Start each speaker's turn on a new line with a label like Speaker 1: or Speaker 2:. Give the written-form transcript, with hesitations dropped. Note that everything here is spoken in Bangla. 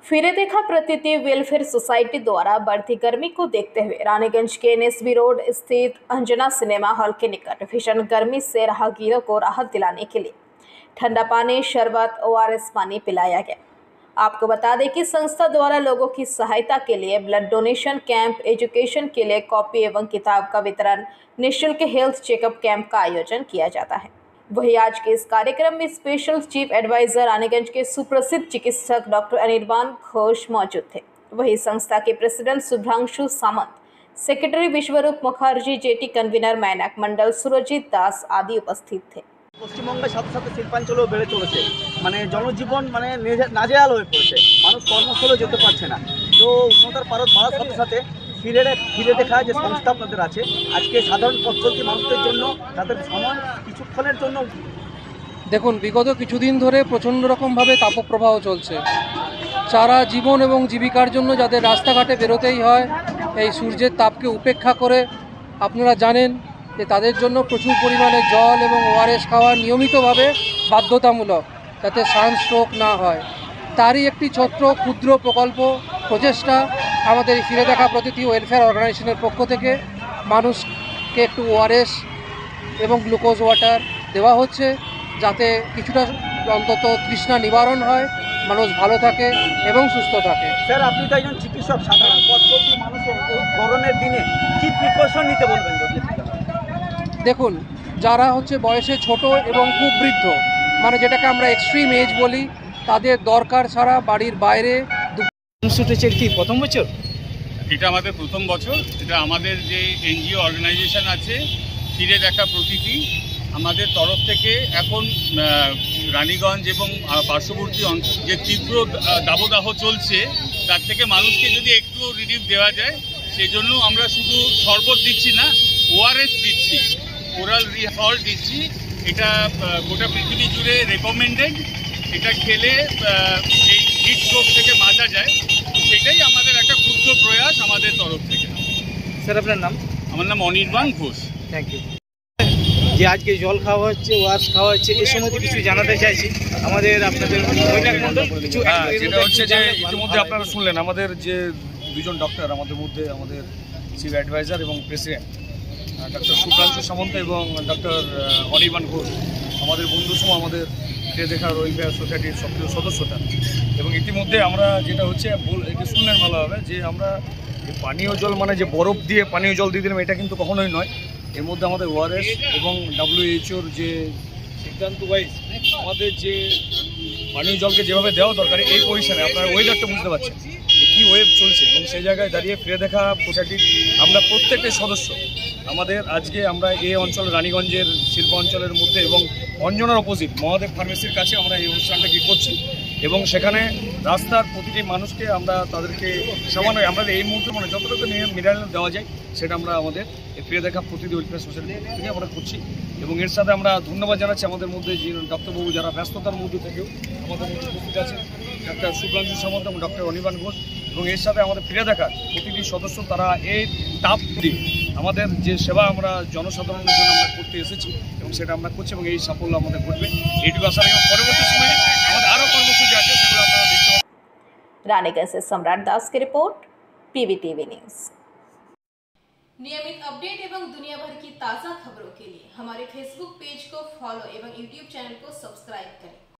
Speaker 1: फिरे देखा प्रतीति वेलफेयर सोसाइटी द्वारा बढ़ती गर्मी को देखते हुए रानीगंज के एनएसबी रोड स्थित अंजना सिनेमा हॉल के निकट भीषण गर्मी से राहगीरों को राहत दिलाने के लिए ठंडा पानी, शरबत, ओआरएस पानी पिलाया गया। आपको बता दें कि संस्था द्वारा लोगों की सहायता के लिए ब्लड डोनेशन कैंप, एजुकेशन के लिए कॉपी एवं किताब का वितरण, निःशुल्क हेल्थ चेकअप कैंप का आयोजन किया जाता है। वही आज के इस कार्यक्रम में स्पेशल चीफ एडवाइजर रानीगंज के सुप्रसिद्ध चिकित्सक डॉक्टर अनिर्बान घोष मौजूद थे। वही संस्था के प्रेसिडेंट शुभ्रांशु सामंत, सेक्रेटरी विश्वरूप मुखर्जी, जेटी कन्वीनर मैनाक मंडल सुरजित दास आदि उपस्थित थे।
Speaker 2: পশ্চিমবঙ্গের সাথে সাথে শিল্পাঞ্চলেও বেড়ে চলেছে, জনজীবন নাজেহাল হয়ে পড়েছে, মানুষ কর্মস্থলে যেতে পারছে না। তো উষ্ণতার পারদ বাড়ার সাথে সাথে ফিরে দেখা যে সংস্থা আপনাদের আছে, আজকে সাধারণ পথ চলতি মানুষদের জন্য তাদের সময় কিছুক্ষণের জন্য।
Speaker 3: দেখুন, বিগত কিছুদিন ধরে প্রচণ্ড রকমভাবে তাপপ্রবাহ চলছে। সারা জীবন এবং জীবিকার জন্য যাদের রাস্তাঘাটে বেরোতেই হয়, এই সূর্যের তাপকে উপেক্ষা করে আপনারা জানেন যে তাদের জন্য প্রচুর পরিমাণে জল এবং ওআরএস খাওয়া নিয়মিতভাবে বাধ্যতামূলক, যাতে সানস্ট্রোক না হয়। তারই একটি ছোট্ট ক্ষুদ্র প্রকল্প প্রচেষ্টা আমাদের ফিরে দেখা প্রতিটি ওয়েলফেয়ার অর্গানাইজেশনের পক্ষ থেকে মানুষকে একটু ওআরএস এবং গ্লুকোজ ওয়াটার দেওয়া হচ্ছে, যাতে কিছুটা অন্তত তৃষ্ণা নিবারণ হয়, মানুষ ভালো থাকে এবং সুস্থ থাকে।
Speaker 2: স্যার, আপনি তো একজন চিকিৎসক, সাধারণ পথ চলতি মানুষের এই গরমের দিনে কী প্রিকশন নিতে বলবেন?
Speaker 3: দেখুন, যারা বয়সে ছোট এবং খুব বৃদ্ধ, যেটাকে আমরা এক্সট্রিম এজ বলি, তাদের দরকার ছাড়া বাড়ির বাইরে।
Speaker 2: কি প্রথম বছর?
Speaker 4: এটা আমাদের প্রথম বছর। এটা আমাদের যে এনজিও অর্গানাইজেশন আছে ফিরে দেখা প্রতীতি, আমাদের তরফ থেকে এখন রানীগঞ্জ এবং পার্শ্ববর্তী অঞ্চল যে তীব্র দাবদাহ চলছে, তার থেকে মানুষকে যদি একটু রিলিফ দেওয়া যায়, সেজন্য আমরা শুধু শরবত দিচ্ছি না, ওআরএস দিচ্ছি, ওরাল রিহল দিচ্ছি। এটা গোটা পৃথিবী জুড়ে রেকমেন্ডেড। এটা খেলে এই হিট স্ট্রোক থেকে বাঁচা যায়। সেটাই আমাদের একটা ক্ষুদ্র প্রয়াস আমাদের তরফ থেকে।
Speaker 2: স্যার, আপনার নাম?
Speaker 4: আমার নাম অনির্বাণ ঘোষ।
Speaker 2: Thank you. যে আজকে জল খাওয়া হচ্ছে, ওয়াশ খাওয়া হচ্ছে, এই সময় কিছু জানাতে চাইছি আমাদের আপনাদের কিছু।
Speaker 5: যেটা হচ্ছে যে ইতিমধ্যে আপনারা শুনলেন আমাদের যে দুজন ডক্টর আমাদের মধ্যে, আমাদের চিফ অ্যাডভাইজার এবং প্রেসিডেন্ট ডক্টর শুভ্রাংশু সামন্ত এবং ডক্টর অনির্বাণ ঘোষ, আমাদের বন্ধু সম আমাদের ফিরে দেখা ওয়েলফেয়ার সোসাইটির সক্রিয় সদস্যতা। এবং ইতিমধ্যে আমরা যেটা এটা শুনলেন ভালো হবে যে আমরা পানীয় জল যে বরফ দিয়ে পানীয় জল দিয়ে দিলাম, এটা কিন্তু কখনোই নয়। এর মধ্যে আমাদের ওআরএস এবং WHOর যে সিদ্ধান্ত ওয়াইজ আমাদের যে পানীয় জলকে যেভাবে দেওয়া দরকার, এই পজিশনে আপনারা ওয়েদারটা বুঝতে পারছেন কী ওয়েভ চলছে, এবং সেই জায়গায় দাঁড়িয়ে ফিরে দেখা সোসাইটির আমরা প্রত্যেকটি সদস্য আমাদের আজকে আমরা এই অঞ্চল রানীগঞ্জের শিল্প অঞ্চলের মধ্যে এবং অঞ্জনার অপোজিট মহাদেব ফার্মেসির কাছে আমরা এই অনুষ্ঠানটা কি করছি। এবং সেখানে রাস্তার প্রতিটি মানুষকে আমরা তাদেরকে সামান্য আমরা এই মুহূর্তে যতটুকু মিনারেল দেওয়া যায় সেটা আমরা আমাদের ফিরে দেখা প্রতিটি ওয়েলফেয়ার সোসাইটি থেকে আমরা করছি। এবং এর সাথে আমরা ধন্যবাদ জানাচ্ছি আমাদের মধ্যে যে ডক্টরবাবু, যারা ব্যস্ততার মধ্যে থেকেও আমাদের মধ্যে উপস্থিত আছে, ডক্টর শুভ্রাংশু সামন্ত এবং ডক্টর অনির্বাণ ঘোষ। এবং এর সাথে আমাদের ফিরে দেখার প্রতিটি সদস্য, তারা এই তাপ দিয়ে আমাদের যে সেবা আমরা জনসাধারণের জন্য আমরা করতে এসেছি এবং সেটা আমরা করছি, এবং এই সাফল্য আমাদের ঘটবে এইটুকু আশা রাখি। পরবর্তী সময়ে আমাদের আরও কর্মসূচি আছে, সেগুলো আপনারা দেখতে পাবেন।
Speaker 1: रानीगंज से सम्राट दास की रिपोर्ट, PVTV न्यूज।
Speaker 6: नियमित अपडेट एवं दुनिया भर की ताज़ा खबरों के लिए हमारे फेसबुक पेज को फॉलो एवं यूट्यूब चैनल को सब्सक्राइब करें।